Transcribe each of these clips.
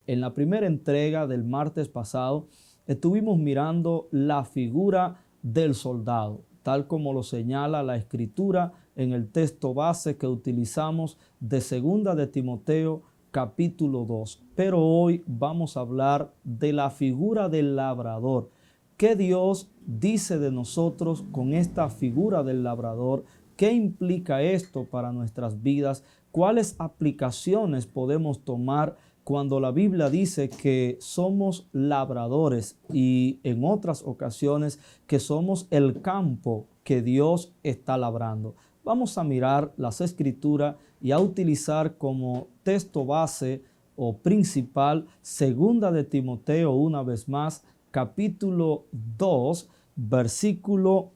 En la primera entrega del martes pasado estuvimos mirando la figura del soldado, tal como lo señala la Escritura en el texto base que utilizamos de 2 de Timoteo capítulo 2. Pero hoy vamos a hablar de la figura del labrador. ¿Qué Dios dice de nosotros con esta figura del labrador? ¿Qué implica esto para nuestras vidas? ¿Cuáles aplicaciones podemos tomar cuando la Biblia dice que somos labradores y en otras ocasiones que somos el campo que Dios está labrando? Vamos a mirar las Escrituras y a utilizar como texto base o principal 2 de Timoteo, una vez más, capítulo 2, versículo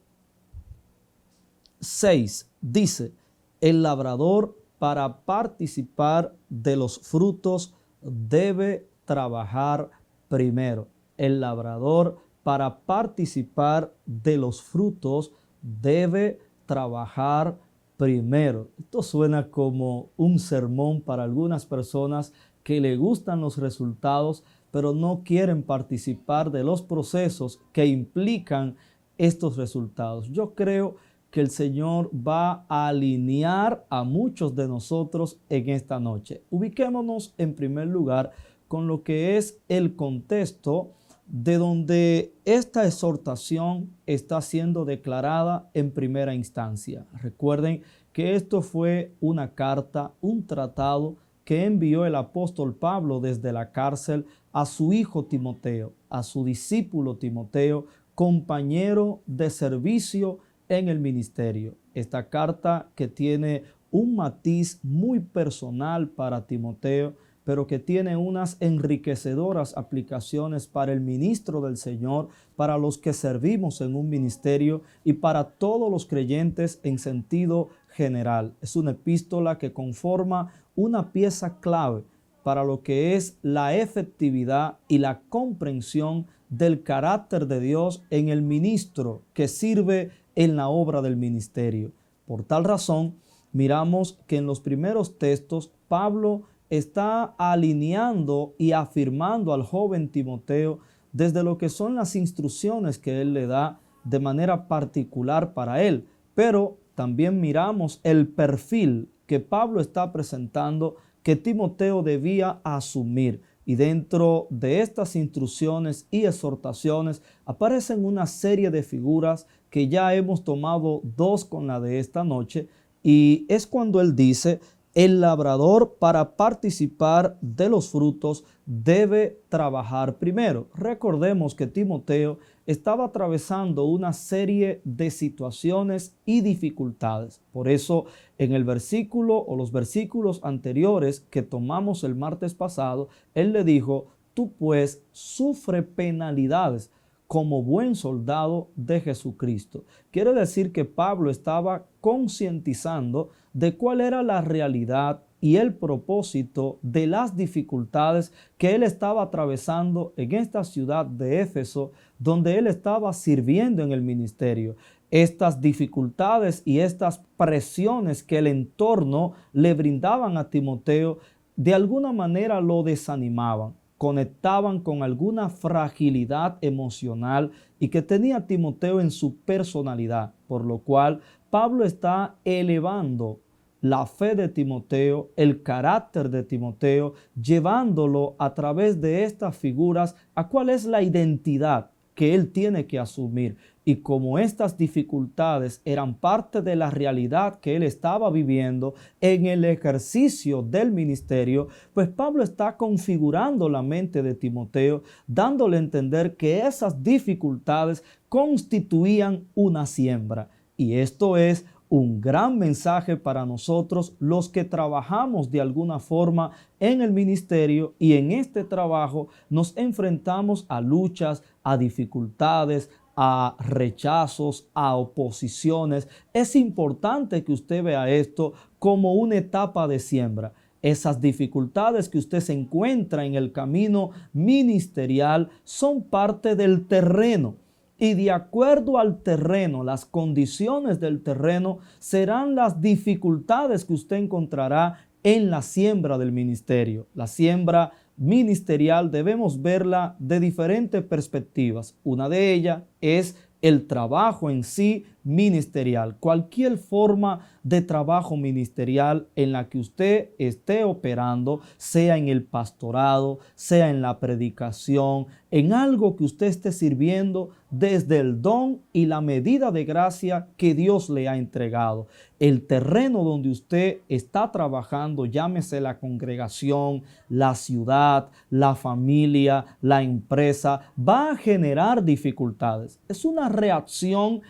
6. Dice: el labrador, para participar de los frutos, debe trabajar primero. El labrador, para participar de los frutos, debe trabajar primero. Esto suena como un sermón para algunas personas que le gustan los resultados, pero no quieren participar de los procesos que implican estos resultados. Yo creo que el Señor va a alinear a muchos de nosotros en esta noche. Ubiquémonos en primer lugar con lo que es el contexto de donde esta exhortación está siendo declarada en primera instancia. Recuerden que esto fue una carta, un tratado que envió el apóstol Pablo desde la cárcel a su hijo Timoteo, a su discípulo Timoteo, compañero de servicio en el ministerio. Esta carta, que tiene un matiz muy personal para Timoteo, pero que tiene unas enriquecedoras aplicaciones para el ministro del Señor, para los que servimos en un ministerio y para todos los creyentes en sentido general. Es una epístola que conforma una pieza clave para lo que es la efectividad y la comprensión del carácter de Dios en el ministro que sirve en la obra del ministerio. Por tal razón, miramos que en los primeros textos Pablo está alineando y afirmando al joven Timoteo desde lo que son las instrucciones que él le da de manera particular para él. Pero también miramos el perfil que Pablo está presentando que Timoteo debía asumir. Y dentro de estas instrucciones y exhortaciones aparecen una serie de figuras que ya hemos tomado dos con la de esta noche. Y es cuando él dice: el labrador, para participar de los frutos, debe trabajar primero. Recordemos que Timoteo estaba atravesando una serie de situaciones y dificultades. Por eso, en el versículo o los versículos anteriores que tomamos el martes pasado, él le dijo: tú pues sufre penalidades como buen soldado de Jesucristo. Quiere decir que Pablo estaba concientizando de cuál era la realidad y el propósito de las dificultades que él estaba atravesando en esta ciudad de Éfeso, donde él estaba sirviendo en el ministerio. Estas dificultades y estas presiones que el entorno le brindaban a Timoteo, de alguna manera lo desanimaban, conectaban con alguna fragilidad emocional y que tenía Timoteo en su personalidad, por lo cual Pablo está elevando la fe de Timoteo, el carácter de Timoteo, llevándolo a través de estas figuras a cuál es la identidad que él tiene que asumir. Y como estas dificultades eran parte de la realidad que él estaba viviendo en el ejercicio del ministerio, pues Pablo está configurando la mente de Timoteo, dándole a entender que esas dificultades constituían una siembra. Y esto es un gran mensaje para nosotros los que trabajamos de alguna forma en el ministerio, y en este trabajo nos enfrentamos a luchas, a dificultades, a rechazos, a oposiciones. Es importante que usted vea esto como una etapa de siembra. Esas dificultades que usted se encuentra en el camino ministerial son parte del terreno. Y de acuerdo al terreno, las condiciones del terreno serán las dificultades que usted encontrará en la siembra del ministerio. La siembra ministerial debemos verla de diferentes perspectivas. Una de ellas es el trabajo en sí ministerial. Cualquier forma de trabajo ministerial en la que usted esté operando, sea en el pastorado, sea en la predicación, en algo que usted esté sirviendo desde el don y la medida de gracia que Dios le ha entregado. El terreno donde usted está trabajando, llámese la congregación, la ciudad, la familia, la empresa, va a generar dificultades. Es una reacción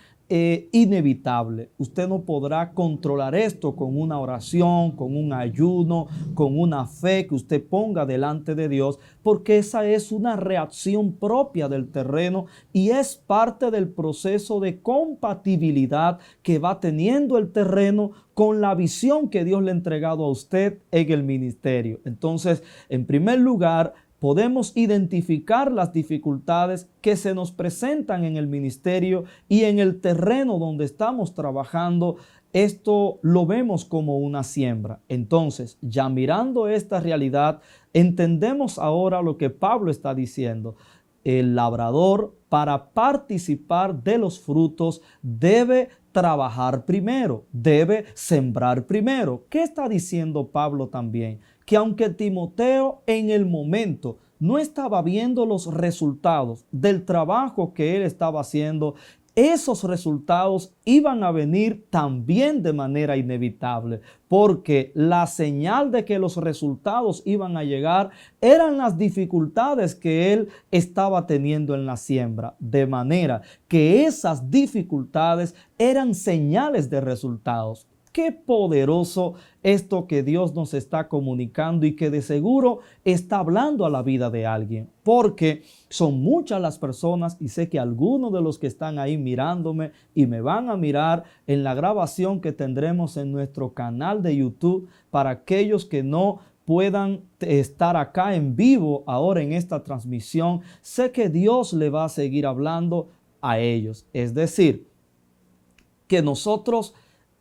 inevitable. Usted no podrá controlar esto con una oración, con un ayuno, con una fe que usted ponga delante de Dios, porque esa es una reacción propia del terreno y es parte del proceso de compatibilidad que va teniendo el terreno con la visión que Dios le ha entregado a usted en el ministerio. Entonces, en primer lugar, podemos identificar las dificultades que se nos presentan en el ministerio y en el terreno donde estamos trabajando. Esto lo vemos como una siembra. Entonces, ya mirando esta realidad, entendemos ahora lo que Pablo está diciendo. El labrador, para participar de los frutos, debe trabajar primero, debe sembrar primero. ¿Qué está diciendo Pablo también? Que aunque Timoteo en el momento no estaba viendo los resultados del trabajo que él estaba haciendo, esos resultados iban a venir también de manera inevitable, porque la señal de que los resultados iban a llegar eran las dificultades que él estaba teniendo en la siembra, de manera que esas dificultades eran señales de resultados. Qué poderoso esto que Dios nos está comunicando y que de seguro está hablando a la vida de alguien, porque son muchas las personas y sé que algunos de los que están ahí mirándome y me van a mirar en la grabación que tendremos en nuestro canal de YouTube para aquellos que no puedan estar acá en vivo ahora en esta transmisión. Sé que Dios le va a seguir hablando a ellos. Es decir, que nosotros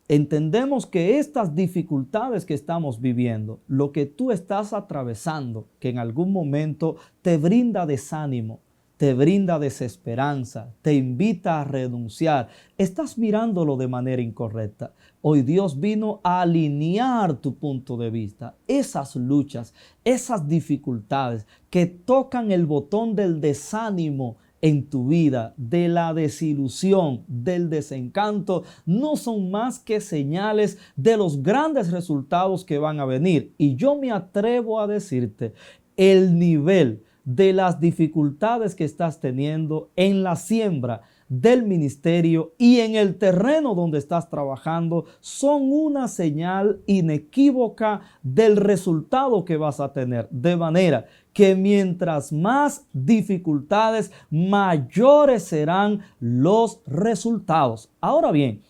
entendemos que estas dificultades que estamos viviendo, lo que tú estás atravesando, que en algún momento te brinda desánimo, te brinda desesperanza, te invita a renunciar, estás mirándolo de manera incorrecta. Hoy Dios vino a alinear tu punto de vista. Esas luchas, esas dificultades que tocan el botón del desánimo en tu vida, de la desilusión, del desencanto, no son más que señales de los grandes resultados que van a venir. Y yo me atrevo a decirte, el nivel de las dificultades que estás teniendo en la siembra del ministerio y en el terreno donde estás trabajando son una señal inequívoca del resultado que vas a tener. De manera que mientras más dificultades, mayores serán los resultados. Ahora bien,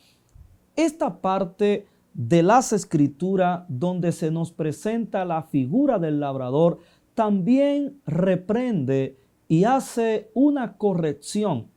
esta parte de las Escrituras donde se nos presenta la figura del labrador también reprende y hace una corrección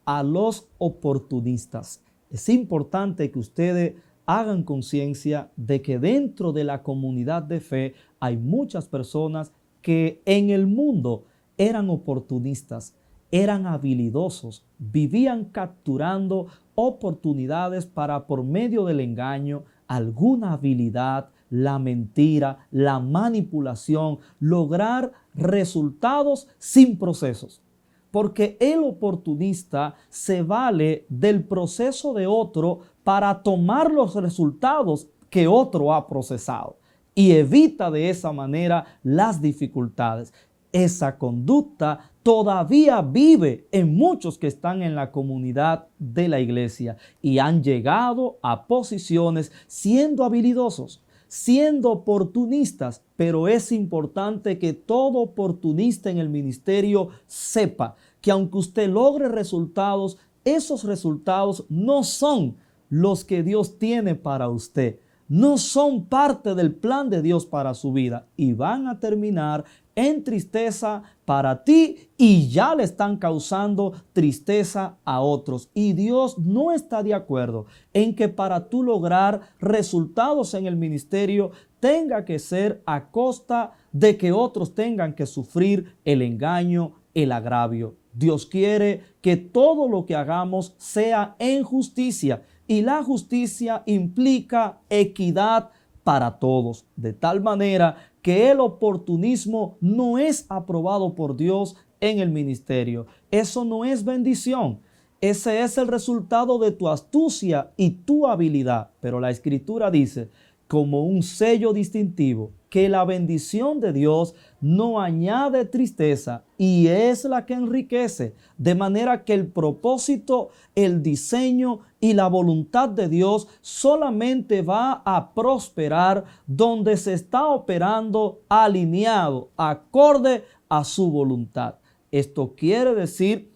a los oportunistas. Es importante que ustedes hagan conciencia de que dentro de la comunidad de fe hay muchas personas que en el mundo eran oportunistas, eran habilidosos, vivían capturando oportunidades para, por medio del engaño, alguna habilidad, la mentira, la manipulación, lograr resultados sin procesos. Porque el oportunista se vale del proceso de otro para tomar los resultados que otro ha procesado y evita de esa manera las dificultades. Esa conducta todavía vive en muchos que están en la comunidad de la iglesia y han llegado a posiciones siendo habilidosos, siendo oportunistas, pero es importante que todo oportunista en el ministerio sepa que aunque usted logre resultados, esos resultados no son los que Dios tiene para usted, no son parte del plan de Dios para su vida y van a terminar en tristeza para ti y ya le están causando tristeza a otros. Y Dios no está de acuerdo en que para tú lograr resultados en el ministerio tenga que ser a costa de que otros tengan que sufrir el engaño, el agravio. Dios quiere que todo lo que hagamos sea en justicia, y la justicia implica equidad para todos, de tal manera que el oportunismo no es aprobado por Dios en el ministerio. Eso no es bendición. Ese es el resultado de tu astucia y tu habilidad. Pero la Escritura dice, como un sello distintivo, que la bendición de Dios no añade tristeza y es la que enriquece, de manera que el propósito, el diseño y la voluntad de Dios solamente va a prosperar donde se está operando alineado, acorde a su voluntad. Esto quiere decir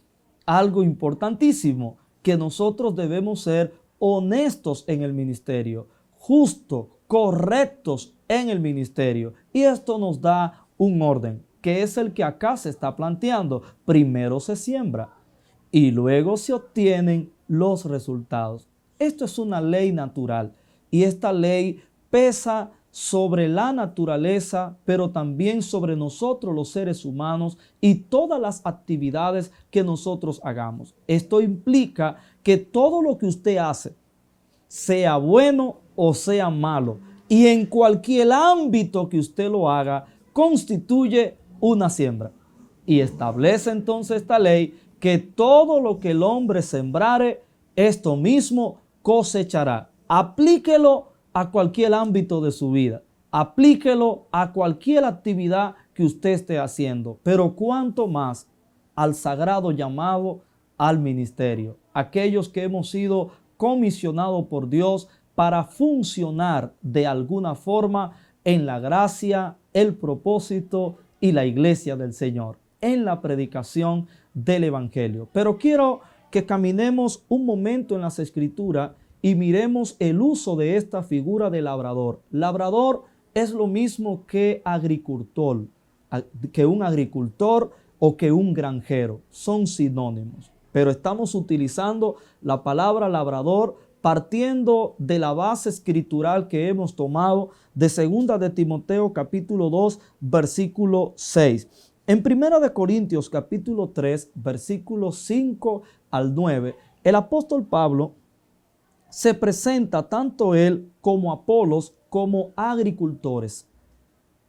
algo importantísimo, que nosotros debemos ser honestos en el ministerio, justos, correctos en el ministerio. Y esto nos da un orden, que es el que acá se está planteando. Primero se siembra y luego se obtienen los resultados. Esto es una ley natural y esta ley pesa sobre la naturaleza, pero también sobre nosotros los seres humanos y todas las actividades que nosotros hagamos. Esto implica que todo lo que usted hace, sea bueno o sea malo, y en cualquier ámbito que usted lo haga, constituye una siembra. Y establece entonces esta ley que todo lo que el hombre sembrare, esto mismo cosechará. Aplíquelo a cualquier ámbito de su vida. Aplíquelo a cualquier actividad que usted esté haciendo. Pero cuánto más al sagrado llamado al ministerio. Aquellos que hemos sido comisionados por Dios para funcionar de alguna forma en la gracia, el propósito y la iglesia del Señor, en la predicación del Evangelio. Pero quiero que caminemos un momento en las Escrituras y miremos el uso de esta figura de labrador. Labrador es lo mismo que agricultor, que un agricultor o que un granjero. Son sinónimos, pero estamos utilizando la palabra labrador partiendo de la base escritural que hemos tomado de 2 de Timoteo capítulo 2 versículo 6. En 1 Corintios capítulo 3 versículos 5 al 9, el apóstol Pablo se presenta tanto él como Apolos como agricultores.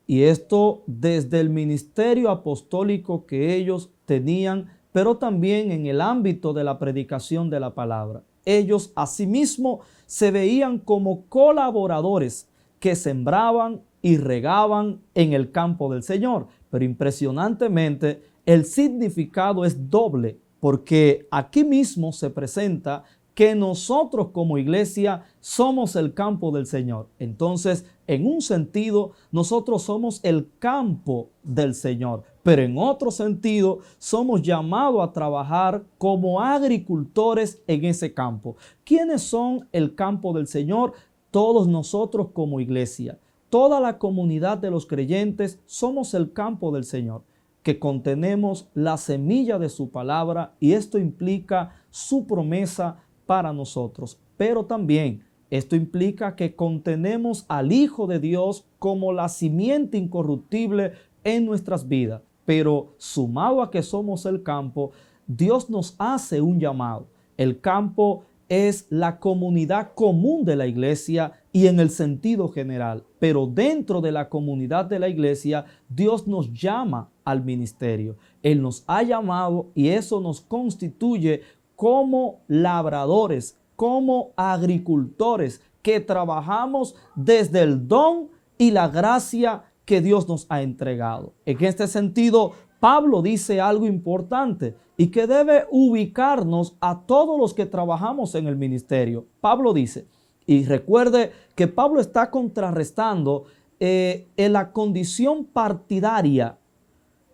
Y esto desde el ministerio apostólico que ellos tenían, pero también en el ámbito de la predicación de la palabra. Ellos asimismo se veían como colaboradores que sembraban y regaban en el campo del Señor. Pero impresionantemente el significado es doble, porque aquí mismo se presenta que nosotros como iglesia somos el campo del Señor. Entonces, en un sentido, nosotros somos el campo del Señor, pero en otro sentido, somos llamados a trabajar como agricultores en ese campo. ¿Quiénes son el campo del Señor? Todos nosotros como iglesia. Toda la comunidad de los creyentes somos el campo del Señor, que contenemos la semilla de su palabra, y esto implica su promesa para nosotros. Pero también esto implica que contenemos al Hijo de Dios como la simiente incorruptible en nuestras vidas. Pero sumado a que somos el campo, Dios nos hace un llamado. El campo es la comunidad común de la iglesia y en el sentido general. Pero dentro de la comunidad de la iglesia, Dios nos llama al ministerio. Él nos ha llamado y eso nos constituye como labradores, como agricultores que trabajamos desde el don y la gracia que Dios nos ha entregado. En este sentido, Pablo dice algo importante y que debe ubicarnos a todos los que trabajamos en el ministerio. Pablo dice, y recuerde que Pablo está contrarrestando en la condición partidaria,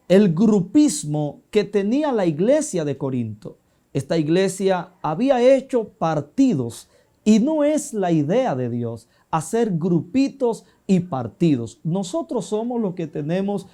el grupismo que tenía la iglesia de Corinto. Esta iglesia había hecho partidos y no es la idea de Dios hacer grupitos y partidos. Nosotros somos los que tenemos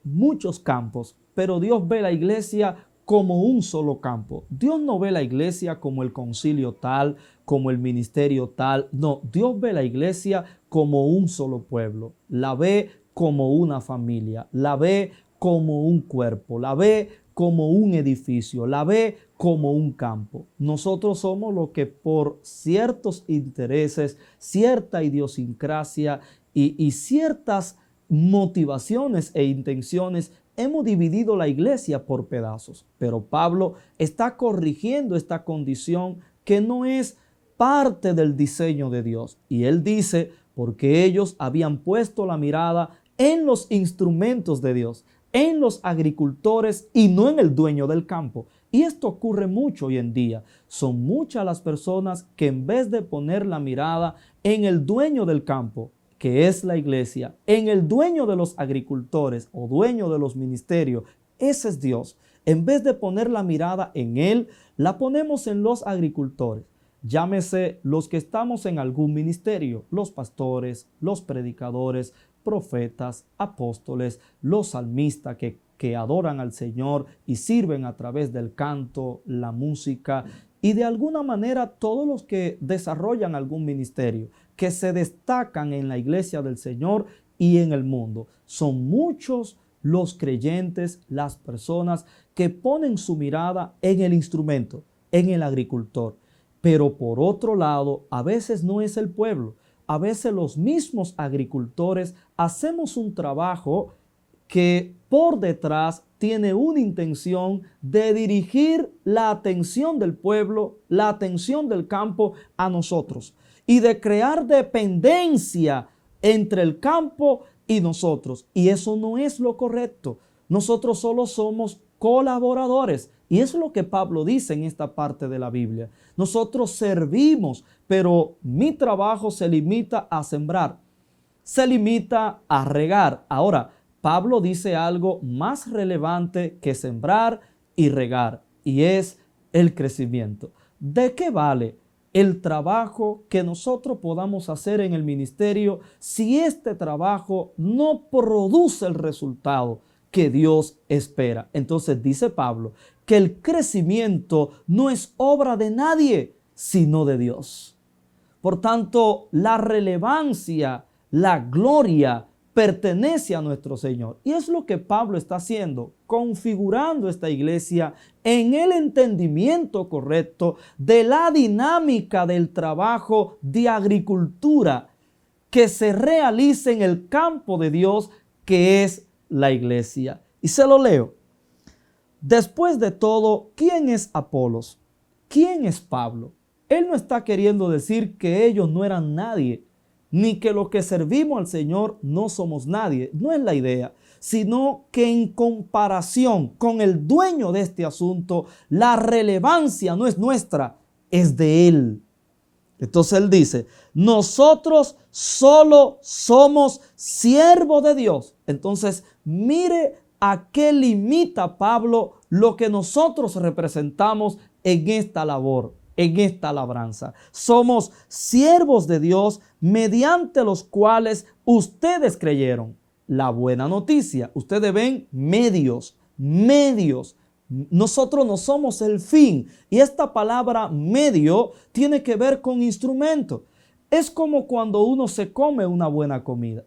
muchos campos, pero Dios ve la iglesia como un solo campo. Dios no ve la iglesia como el concilio tal, como el ministerio tal. No, Dios ve la iglesia como un solo pueblo. La ve como una familia, la ve como un cuerpo, la ve como un edificio, la ve como un campo. Nosotros somos los que por ciertos intereses, cierta idiosincrasia y ciertas motivaciones e intenciones hemos dividido la iglesia por pedazos. Pero Pablo está corrigiendo esta condición que no es parte del diseño de Dios. Y él dice, porque ellos habían puesto la mirada en los instrumentos de Dios, en los agricultores y no en el dueño del campo. Y esto ocurre mucho hoy en día. Son muchas las personas que en vez de poner la mirada en el dueño del campo, que es la iglesia, en el dueño de los agricultores o dueño de los ministerios, ese es Dios. En vez de poner la mirada en él, la ponemos en los agricultores. Llámese los que estamos en algún ministerio, los pastores, los predicadores, profetas, apóstoles, los salmistas que adoran al Señor y sirven a través del canto, la música y de alguna manera todos los que desarrollan algún ministerio, que se destacan en la iglesia del Señor y en el mundo. Son muchos los creyentes, las personas que ponen su mirada en el instrumento, en el agricultor. Pero por otro lado, a veces no es el pueblo. A veces los mismos agricultores hacemos un trabajo que por detrás tiene una intención de dirigir la atención del pueblo, la atención del campo a nosotros y de crear dependencia entre el campo y nosotros. Y eso no es lo correcto. Nosotros solo somos colaboradores. Y eso es lo que Pablo dice en esta parte de la Biblia. Nosotros servimos, pero mi trabajo se limita a sembrar, se limita a regar. Ahora, Pablo dice algo más relevante que sembrar y regar, y es el crecimiento. ¿De qué vale el trabajo que nosotros podamos hacer en el ministerio si este trabajo no produce el resultado que Dios espera? Entonces dice Pablo que el crecimiento no es obra de nadie, sino de Dios. Por tanto, la relevancia, la gloria pertenece a nuestro Señor. Y es lo que Pablo está haciendo, configurando esta iglesia en el entendimiento correcto de la dinámica del trabajo de agricultura que se realiza en el campo de Dios, que es la iglesia. Y se lo leo. Después de todo, ¿quién es Apolos? ¿Quién es Pablo? Él no está queriendo decir que ellos no eran nadie, ni que los que servimos al Señor no somos nadie. No es la idea, sino que en comparación con el dueño de este asunto, la relevancia no es nuestra, es de Él. Entonces él dice, nosotros solo somos siervos de Dios. Entonces mire a qué limita Pablo lo que nosotros representamos en esta labor, en esta labranza. Somos siervos de Dios mediante los cuales ustedes creyeron. La buena noticia, ustedes ven medios. Nosotros no somos el fin. Y esta palabra medio tiene que ver con instrumento. Es como cuando uno se come una buena comida.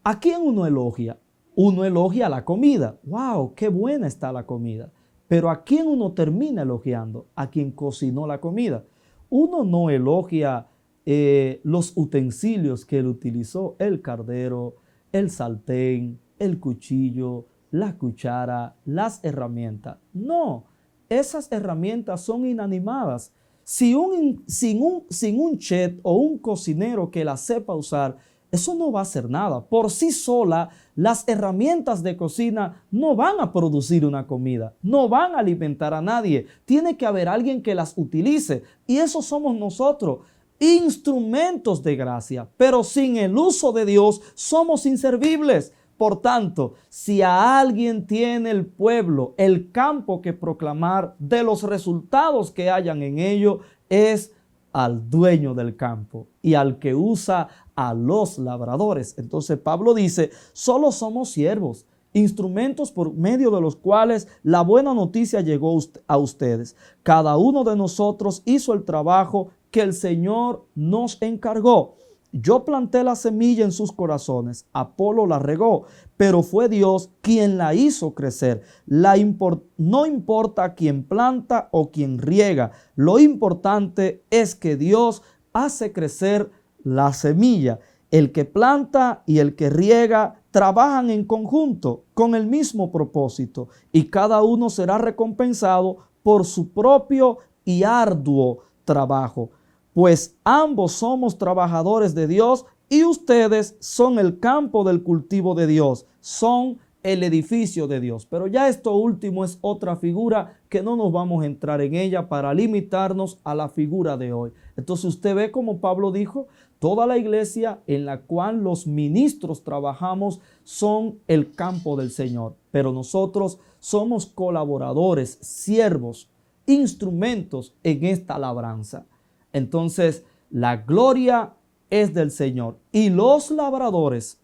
¿A quién uno elogia? Uno elogia la comida. ¡Wow! ¡Qué buena está la comida! Pero ¿a quién uno termina elogiando? A quien cocinó la comida. Uno no elogia los utensilios que él utilizó, el cardero, el sartén, el cuchillo, la cuchara, las herramientas. No, esas herramientas son inanimadas. Sin un chef o un cocinero que la sepa usar, eso no va a hacer nada. Por sí sola, las herramientas de cocina no van a producir una comida, no van a alimentar a nadie. Tiene que haber alguien que las utilice y eso somos nosotros, instrumentos de gracia. Pero sin el uso de Dios somos inservibles. Por tanto, si a alguien tiene el pueblo, el campo que proclamar de los resultados que hayan en ello, es al dueño del campo y al que usa a los labradores. Entonces Pablo dice, solo somos siervos, instrumentos por medio de los cuales la buena noticia llegó a ustedes. Cada uno de nosotros hizo el trabajo que el Señor nos encargó. Yo planté la semilla en sus corazones, Apolo la regó, pero fue Dios quien la hizo crecer. No importa quién planta o quién riega, lo importante es que Dios hace crecer la semilla. El que planta y el que riega trabajan en conjunto con el mismo propósito y cada uno será recompensado por su propio y arduo trabajo. Pues ambos somos trabajadores de Dios y ustedes son el campo del cultivo de Dios, son el edificio de Dios. Pero ya esto último es otra figura que no nos vamos a entrar en ella para limitarnos a la figura de hoy. Entonces usted ve como Pablo dijo, toda la iglesia en la cual los ministros trabajamos son el campo del Señor, pero nosotros somos colaboradores, siervos, instrumentos en esta labranza. Entonces la gloria es del Señor y los labradores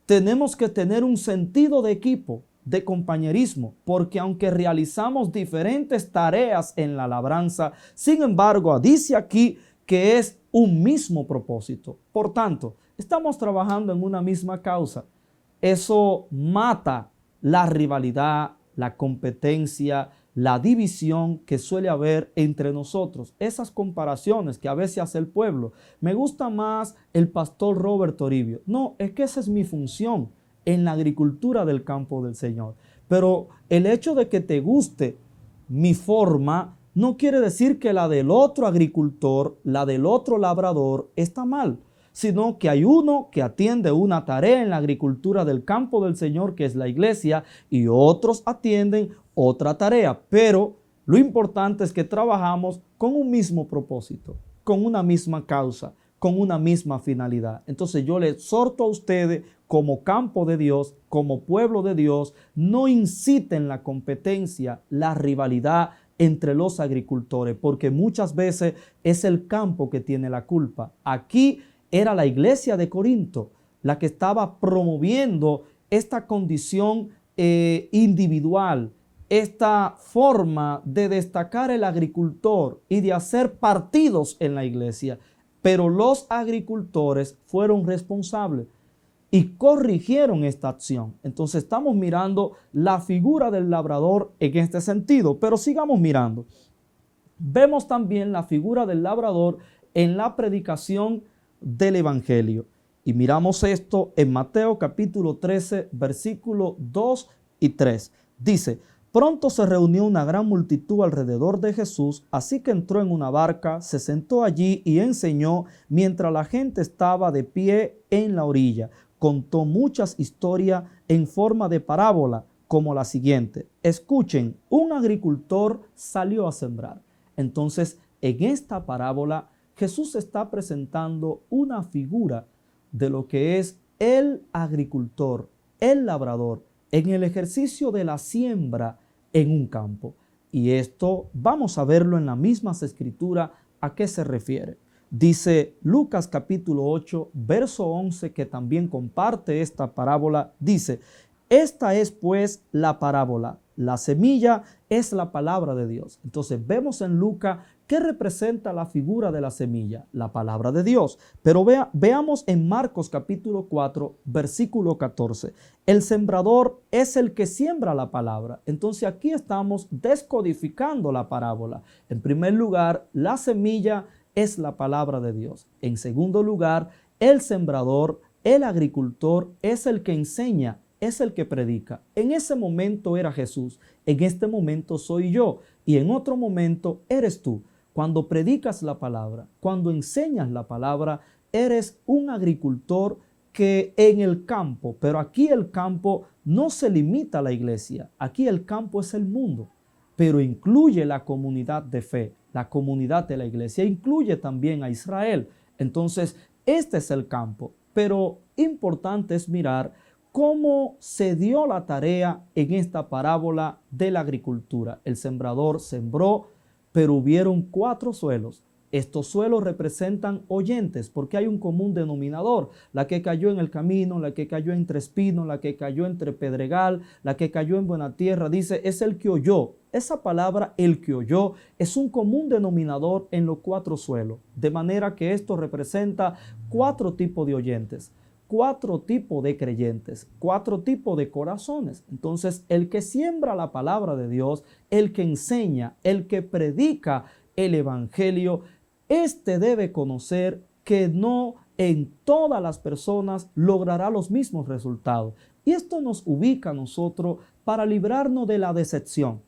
tenemos que tener un sentido de equipo, de compañerismo, porque aunque realizamos diferentes tareas en la labranza, sin embargo, dice aquí que es un mismo propósito. Por tanto, estamos trabajando en una misma causa. Eso mata la rivalidad, la competencia, la división que suele haber entre nosotros. Esas comparaciones que a veces hace el pueblo. Me gusta más el pastor Robert Toribio. No, es que esa es mi función en la agricultura del campo del Señor. Pero el hecho de que te guste mi forma no quiere decir que la del otro agricultor, la del otro labrador está mal, sino que hay uno que atiende una tarea en la agricultura del campo del Señor, que es la iglesia, y otros atienden otra tarea. Pero lo importante es que trabajamos con un mismo propósito, con una misma causa, con una misma finalidad. Entonces yo les exhorto a ustedes como campo de Dios, como pueblo de Dios, no inciten la competencia, la rivalidad entre los agricultores, porque muchas veces es el campo que tiene la culpa. Aquí era la iglesia de Corinto la que estaba promoviendo esta condición individual, esta forma de destacar el agricultor y de hacer partidos en la iglesia. Pero los agricultores fueron responsables y corrigieron esta acción. Entonces estamos mirando la figura del labrador en este sentido, pero sigamos mirando. Vemos también la figura del labrador en la predicación del evangelio. Y miramos esto en Mateo capítulo 13, versículos 2 y 3. Dice, pronto se reunió una gran multitud alrededor de Jesús, así que entró en una barca, se sentó allí y enseñó mientras la gente estaba de pie en la orilla. Contó muchas historias en forma de parábola, como la siguiente. Escuchen, un agricultor salió a sembrar. Entonces, en esta parábola, Jesús está presentando una figura de lo que es el agricultor, el labrador, en el ejercicio de la siembra en un campo. Y esto vamos a verlo en las mismas escrituras. ¿A qué se refiere? Dice Lucas capítulo 8, verso 11, que también comparte esta parábola. Dice, esta es pues la parábola. La semilla es la palabra de Dios. Entonces vemos en Lucas qué representa la figura de la semilla, la palabra de Dios. Pero veamos en Marcos capítulo 4, versículo 14. El sembrador es el que siembra la palabra. Entonces aquí estamos descodificando la parábola. En primer lugar, la semilla es la palabra de Dios. En segundo lugar, el sembrador, el agricultor, es el que enseña, es el que predica. En ese momento era Jesús, en este momento soy yo y en otro momento eres tú. Cuando predicas la palabra, cuando enseñas la palabra, eres un agricultor que en el campo, pero aquí el campo no se limita a la iglesia, aquí el campo es el mundo, pero incluye la comunidad de fe, la comunidad de la iglesia, incluye también a Israel. Entonces, este es el campo, pero importante es mirar cómo se dio la tarea en esta parábola de la agricultura. El sembrador sembró, pero hubieron 4 suelos. Estos suelos representan oyentes porque hay un común denominador. La que cayó en el camino, la que cayó entre espinos, la que cayó entre pedregal, la que cayó en buena tierra. Dice, es el que oyó. Esa palabra, el que oyó, es un común denominador en los 4 suelos. De manera que esto representa 4 tipos de oyentes, 4 tipos de creyentes, 4 tipos de corazones. Entonces, el que siembra la palabra de Dios, el que enseña, el que predica el evangelio, este debe conocer que no en todas las personas logrará los mismos resultados. Y esto nos ubica a nosotros para librarnos de la decepción.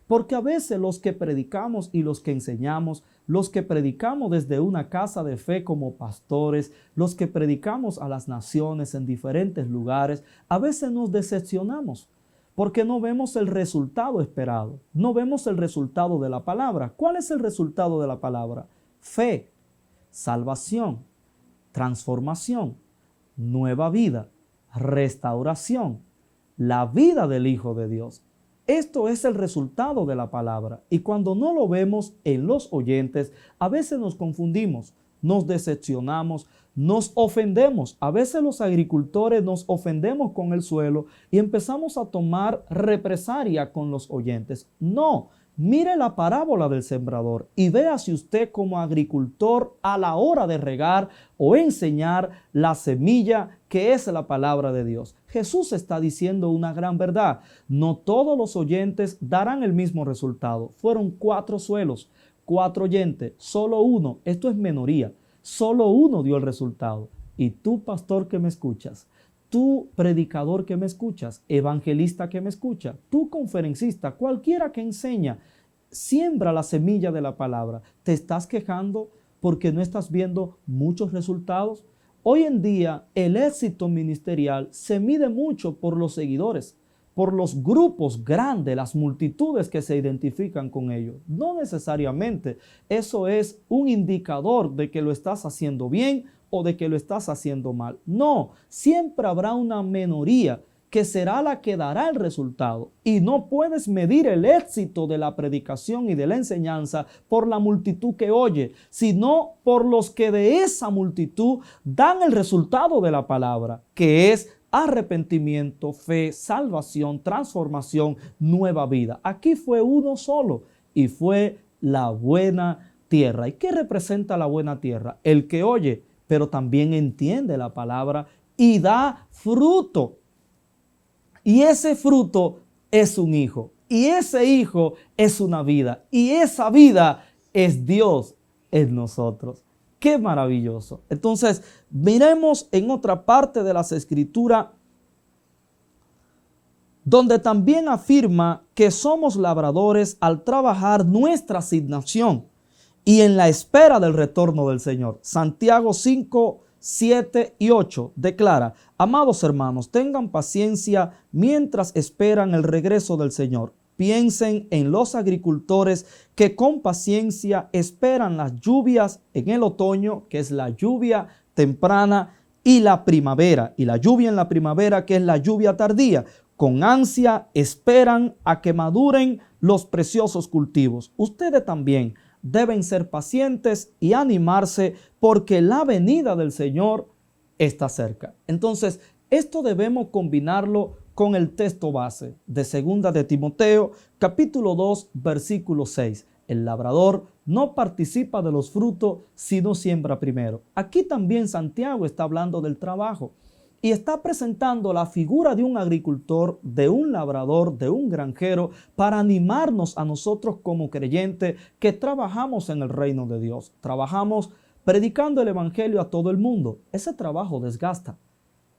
Porque a veces los que predicamos y los que enseñamos, los que predicamos desde una casa de fe como pastores, los que predicamos a las naciones en diferentes lugares, a veces nos decepcionamos porque no vemos el resultado esperado, no vemos el resultado de la palabra. ¿Cuál es el resultado de la palabra? Fe, salvación, transformación, nueva vida, restauración, la vida del Hijo de Dios. Esto es el resultado de la palabra. Y cuando no lo vemos en los oyentes, a veces nos confundimos, nos decepcionamos, nos ofendemos. A veces los agricultores nos ofendemos con el suelo y empezamos a tomar represalia con los oyentes. No. Mire la parábola del sembrador y vea si usted como agricultor a la hora de regar o enseñar la semilla que es la palabra de Dios. Jesús está diciendo una gran verdad. No todos los oyentes darán el mismo resultado. Fueron 4 suelos, 4 oyentes, solo uno. Esto es minoría. Solo uno dio el resultado. Y tú, pastor que me escuchas, tú, predicador que me escuchas, evangelista que me escucha, tú, conferencista, cualquiera que enseña, siembra la semilla de la palabra. ¿Te estás quejando porque no estás viendo muchos resultados? Hoy en día el éxito ministerial se mide mucho por los seguidores, por los grupos grandes, las multitudes que se identifican con ellos. No necesariamente eso es un indicador de que lo estás haciendo bien o de que lo estás haciendo mal. No, siempre habrá una minoría que será la que dará el resultado. Y no puedes medir el éxito de la predicación y de la enseñanza por la multitud que oye, sino por los que de esa multitud dan el resultado de la palabra, que es arrepentimiento, fe, salvación, transformación, nueva vida. Aquí fue uno solo y fue la buena tierra. ¿Y qué representa la buena tierra? El que oye, pero también entiende la palabra y da fruto. Y ese fruto es un hijo. Y ese hijo es una vida. Y esa vida es Dios en nosotros. ¡Qué maravilloso! Entonces, miremos en otra parte de las Escrituras, donde también afirma que somos labradores al trabajar nuestra asignación y en la espera del retorno del Señor. Santiago 5, 7 y 8 declara: amados hermanos, tengan paciencia mientras esperan el regreso del Señor. Piensen en los agricultores que con paciencia esperan las lluvias en el otoño, que es la lluvia temprana, y la primavera, y la lluvia en la primavera, que es la lluvia tardía. Con ansia esperan a que maduren los preciosos cultivos. Ustedes también deben ser pacientes y animarse porque la venida del Señor está cerca. Entonces, esto debemos combinarlo con el texto base de 2 de Timoteo, capítulo 2, versículo 6. El labrador no participa de los frutos si no siembra primero. Aquí también Santiago está hablando del trabajo y está presentando la figura de un agricultor, de un labrador, de un granjero, para animarnos a nosotros como creyentes que trabajamos en el reino de Dios. Trabajamos predicando el evangelio a todo el mundo. Ese trabajo desgasta.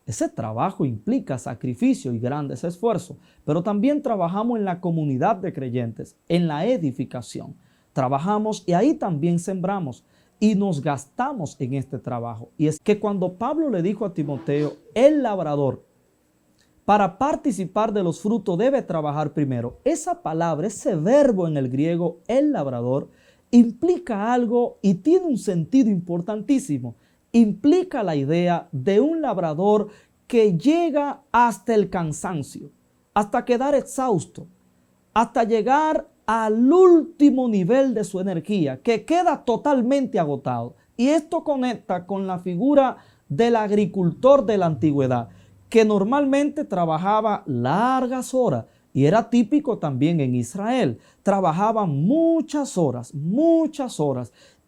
Ese trabajo implica sacrificio y grandes esfuerzos, pero también trabajamos en la comunidad de creyentes, en la edificación. Trabajamos y ahí también sembramos y nos gastamos en este trabajo. Y es que cuando Pablo le dijo a Timoteo, el labrador, para participar de los frutos debe trabajar primero. Esa palabra, ese verbo en el griego, el labrador, implica algo y tiene un sentido importantísimo. Implica la idea de un labrador que llega hasta el cansancio, hasta quedar exhausto, hasta llegar al último nivel de su energía, que queda totalmente agotado. Y esto conecta con la figura del agricultor de la antigüedad, que normalmente trabajaba largas horas, y era típico también en Israel. Trabajaban muchas horas,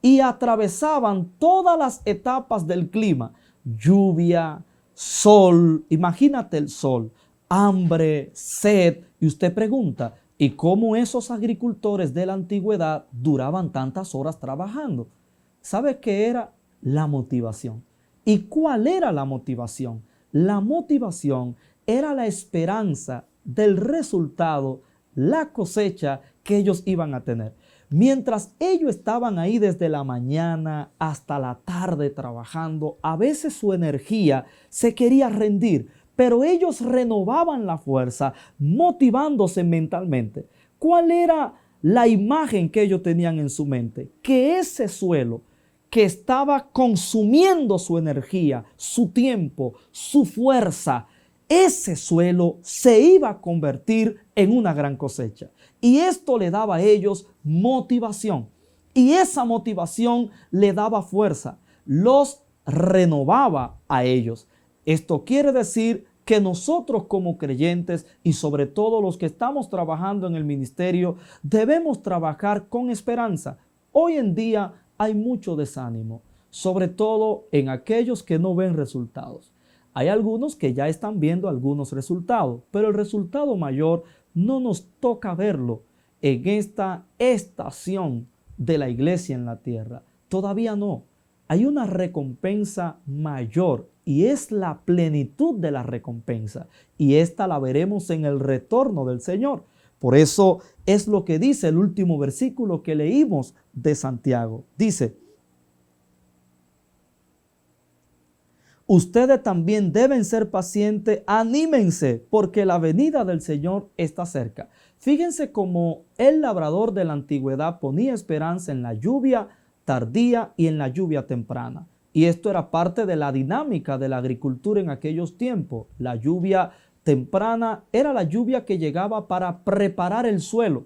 y atravesaban todas las etapas del clima: lluvia, sol, imagínate el sol, hambre, sed. Y usted pregunta, ¿y cómo esos agricultores de la antigüedad duraban tantas horas trabajando? ¿Sabe qué era? La motivación. ¿Y cuál era la motivación? La motivación era la esperanza del resultado, la cosecha que ellos iban a tener. Mientras ellos estaban ahí desde la mañana hasta la tarde trabajando, a veces su energía se quería rendir, pero ellos renovaban la fuerza, motivándose mentalmente. ¿Cuál era la imagen que ellos tenían en su mente? Que ese suelo que estaba consumiendo su energía, su tiempo, su fuerza, ese suelo se iba a convertir en una gran cosecha. Y esto le daba a ellos motivación. Y esa motivación le daba fuerza, los renovaba a ellos. Esto quiere decir que nosotros como creyentes, y sobre todo los que estamos trabajando en el ministerio, debemos trabajar con esperanza. Hoy en día hay mucho desánimo, sobre todo en aquellos que no ven resultados. Hay algunos que ya están viendo algunos resultados, pero el resultado mayor no nos toca verlo en esta estación de la iglesia en la tierra. Todavía no. Hay una recompensa mayor, y es la plenitud de la recompensa, y esta la veremos en el retorno del Señor. Por eso es lo que dice el último versículo que leímos de Santiago. Dice: ustedes también deben ser pacientes, anímense, porque la venida del Señor está cerca. Fíjense cómo el labrador de la antigüedad ponía esperanza en la lluvia tardía y en la lluvia temprana. Y esto era parte de la dinámica de la agricultura en aquellos tiempos. La lluvia temprana era la lluvia que llegaba para preparar el suelo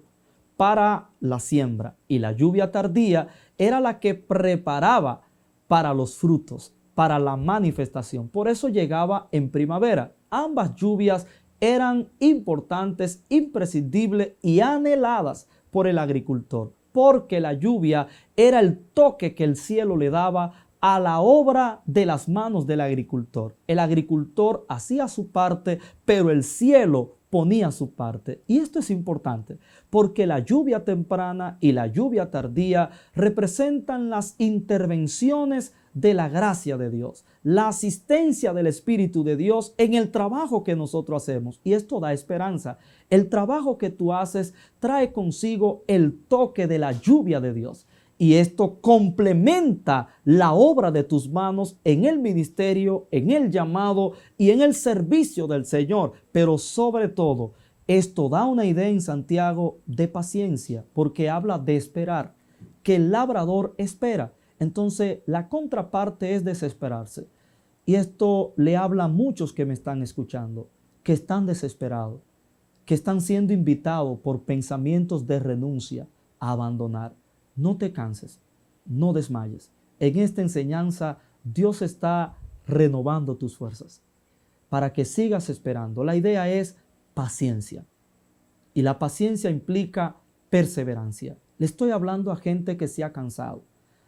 para la siembra, y la lluvia tardía era la que preparaba para los frutos, para la manifestación. Por eso llegaba en primavera. Ambas lluvias eran importantes, imprescindibles y anheladas por el agricultor, porque la lluvia era el toque que el cielo le daba a la obra de las manos del agricultor. El agricultor hacía su parte, pero el cielo ponía su parte. Y esto es importante, porque la lluvia temprana y la lluvia tardía representan las intervenciones de la gracia de Dios, la asistencia del Espíritu de Dios en el trabajo que nosotros hacemos. Y esto da esperanza. El trabajo que tú haces trae consigo el toque de la lluvia de Dios. Y esto complementa la obra de tus manos en el ministerio, en el llamado y en el servicio del Señor. Pero sobre todo, esto da una idea en Santiago de paciencia, porque habla de esperar, que el labrador espera. Entonces, la contraparte es desesperarse. Y esto le habla a muchos que me están escuchando, que están desesperados, que están siendo invitados por pensamientos de renuncia a abandonar. No te canses, no desmayes. En esta enseñanza Dios está renovando tus fuerzas para que sigas esperando. La idea es paciencia, y la paciencia implica perseverancia. Le estoy hablando a gente que se ha cansado,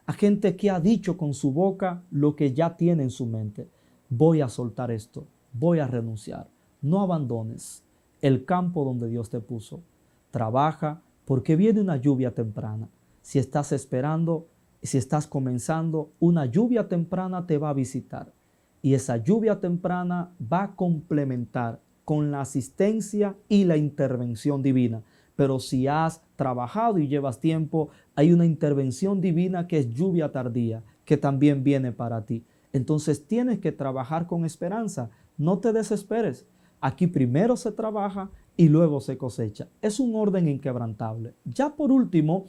a gente que ha dicho con su boca lo que ya tiene en su mente. Voy a soltar esto, voy a renunciar. No abandones el campo donde Dios te puso. Trabaja, porque viene una lluvia temprana. Si estás esperando, si estás comenzando, una lluvia temprana te va a visitar. Y esa lluvia temprana va a complementar con la asistencia y la intervención divina. Pero si has trabajado y llevas tiempo, hay una intervención divina que es lluvia tardía, que también viene para ti. Entonces tienes que trabajar con esperanza. No te desesperes. Aquí primero se trabaja y luego se cosecha. Es un orden inquebrantable. Ya por último,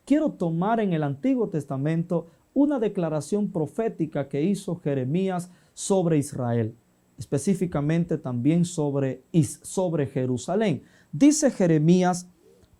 quiero tomar en el Antiguo Testamento una declaración profética que hizo Jeremías sobre Israel, específicamente también sobre Jerusalén. Dice Jeremías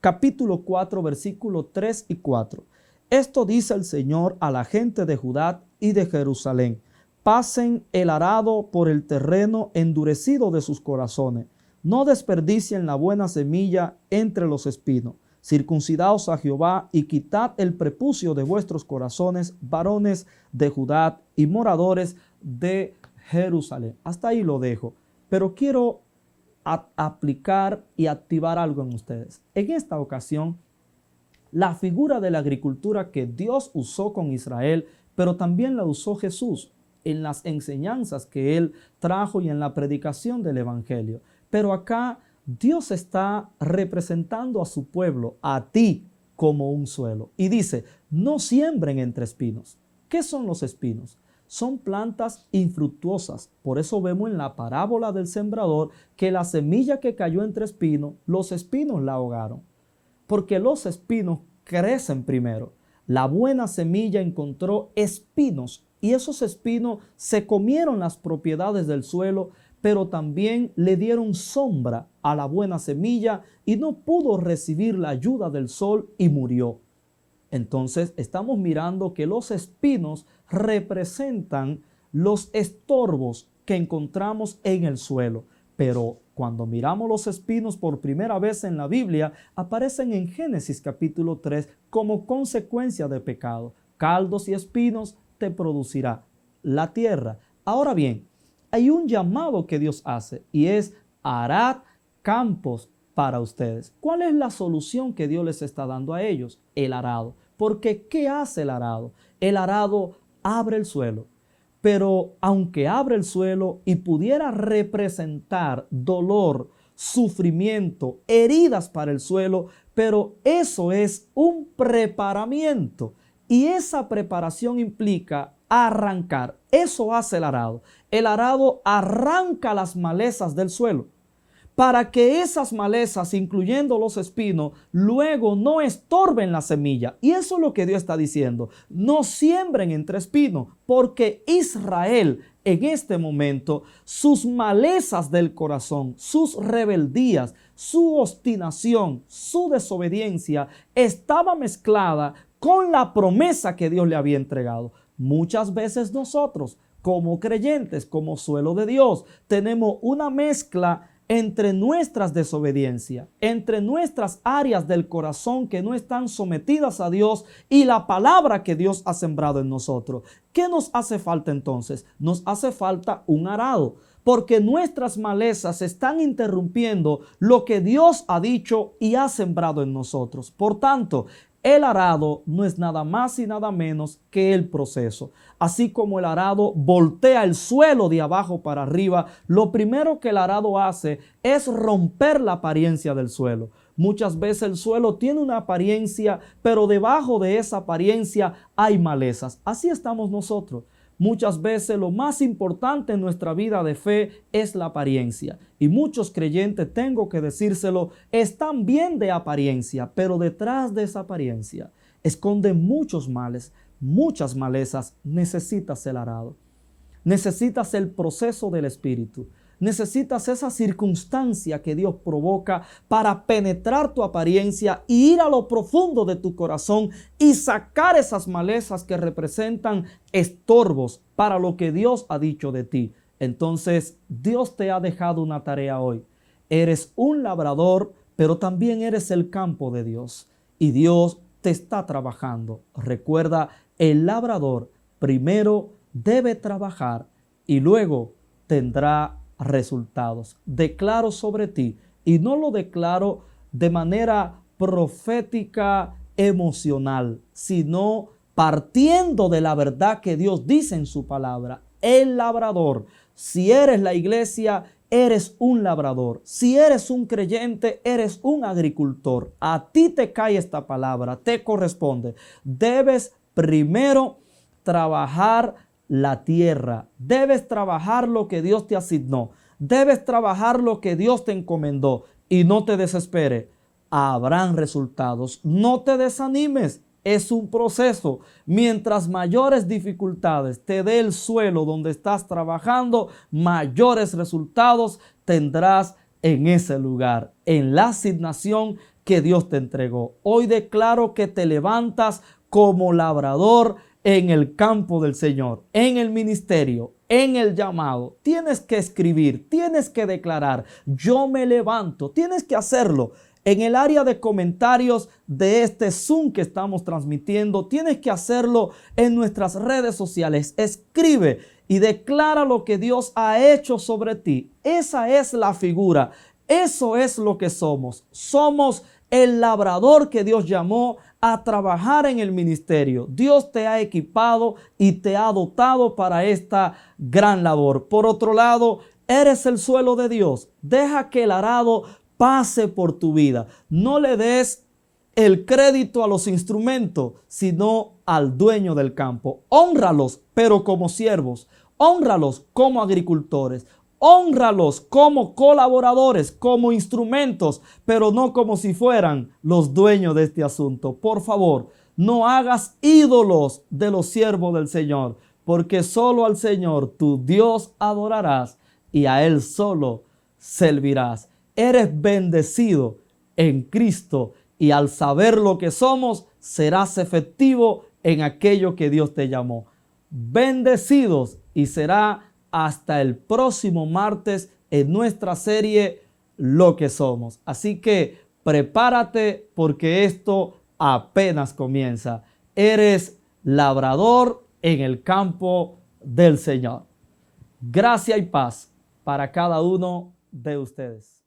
capítulo 4, versículos 3 y 4. Esto dice el Señor a la gente de Judá y de Jerusalén: pasen el arado por el terreno endurecido de sus corazones. No desperdicien la buena semilla entre los espinos. Circuncidaos a Jehová y quitad el prepucio de vuestros corazones, varones de Judá y moradores de Jerusalén. Hasta ahí lo dejo, pero quiero aplicar y activar algo en ustedes. En esta ocasión, la figura de la agricultura que Dios usó con Israel, pero también la usó Jesús en las enseñanzas que Él trajo y en la predicación del Evangelio. Pero acá Dios está representando a su pueblo, a ti, como un suelo. Y dice: no siembren entre espinos. ¿Qué son los espinos? Son plantas infructuosas. Por eso vemos en la parábola del sembrador que la semilla que cayó entre espinos, los espinos la ahogaron. Porque los espinos crecen primero. La buena semilla encontró espinos y esos espinos se comieron las propiedades del suelo, pero también le dieron sombra a la buena semilla y no pudo recibir la ayuda del sol y murió. Entonces estamos mirando que los espinos representan los estorbos que encontramos en el suelo. Pero cuando miramos los espinos por primera vez en la Biblia, aparecen en Génesis capítulo 3 como consecuencia de pecado. Caldos y espinos te producirá la tierra. Ahora bien, hay un llamado que Dios hace y es: arad campos para ustedes. ¿Cuál es la solución que Dios les está dando a ellos? El arado. Porque ¿qué hace el arado? El arado abre el suelo. Pero aunque abre el suelo y pudiera representar dolor, sufrimiento, heridas para el suelo, pero eso es un preparamiento. Y esa preparación implica arrancar. Eso hace el arado. El arado arranca las malezas del suelo para que esas malezas, incluyendo los espinos, luego no estorben la semilla. Y eso es lo que Dios está diciendo: no siembren entre espinos, porque Israel en este momento, sus malezas del corazón, sus rebeldías, su obstinación, su desobediencia estaba mezclada con la promesa que Dios le había entregado. Muchas veces nosotros, como creyentes, como suelo de Dios, tenemos una mezcla entre nuestras desobediencias, entre nuestras áreas del corazón que no están sometidas a Dios y la palabra que Dios ha sembrado en nosotros. ¿Qué nos hace falta entonces? Nos hace falta un arado, porque nuestras malezas están interrumpiendo lo que Dios ha dicho y ha sembrado en nosotros. Por tanto, el arado no es nada más y nada menos que el proceso. Así como el arado voltea el suelo de abajo para arriba, lo primero que el arado hace es romper la apariencia del suelo. Muchas veces el suelo tiene una apariencia, pero debajo de esa apariencia hay malezas. Así estamos nosotros. Muchas veces lo más importante en nuestra vida de fe es la apariencia. Y muchos creyentes, tengo que decírselo, están bien de apariencia, pero detrás de esa apariencia esconden muchos males, muchas malezas. Necesitas el arado. Necesitas el proceso del Espíritu. Necesitas esa circunstancia que Dios provoca para penetrar tu apariencia y ir a lo profundo de tu corazón y sacar esas malezas que representan estorbos para lo que Dios ha dicho de ti. Entonces, Dios te ha dejado una tarea hoy. Eres un labrador, pero también eres el campo de Dios. Y Dios te está trabajando. Recuerda, el labrador primero debe trabajar y luego tendrá resultados. Declaro sobre ti, y no lo declaro de manera profética, emocional, sino partiendo de la verdad que Dios dice en su palabra. El labrador, si eres la iglesia, eres un labrador. Si eres un creyente, eres un agricultor. A ti te cae esta palabra, te corresponde. Debes primero trabajar la tierra. Debes trabajar lo que Dios te asignó. Debes trabajar lo que Dios te encomendó. Y no te desesperes. Habrán resultados. No te desanimes. Es un proceso. Mientras mayores dificultades te dé el suelo donde estás trabajando, mayores resultados tendrás en ese lugar, en la asignación que Dios te entregó. Hoy declaro que te levantas como labrador en el campo del Señor, en el ministerio, en el llamado. Tienes que escribir, tienes que declarar, yo me levanto, tienes que hacerlo. En el área de comentarios de este Zoom que estamos transmitiendo, tienes que hacerlo en nuestras redes sociales. Escribe y declara lo que Dios ha hecho sobre ti. Esa es la figura. Eso es lo que somos. Somos el labrador que Dios llamó a trabajar en el ministerio. Dios te ha equipado y te ha dotado para esta gran labor. Por otro lado, eres el suelo de Dios. Deja que el arado pase por tu vida. No le des el crédito a los instrumentos, sino al dueño del campo. Hónralos, pero como siervos. Hónralos como agricultores. Hónralos como colaboradores, como instrumentos, pero no como si fueran los dueños de este asunto. Por favor, no hagas ídolos de los siervos del Señor, porque solo al Señor tu Dios adorarás y a Él solo servirás. Eres bendecido en Cristo y al saber lo que somos, serás efectivo en aquello que Dios te llamó. Bendecidos, y será hasta el próximo martes en nuestra serie Lo que somos. Así que prepárate porque esto apenas comienza. Eres labrador en el campo del Señor. Gracia y paz para cada uno de ustedes.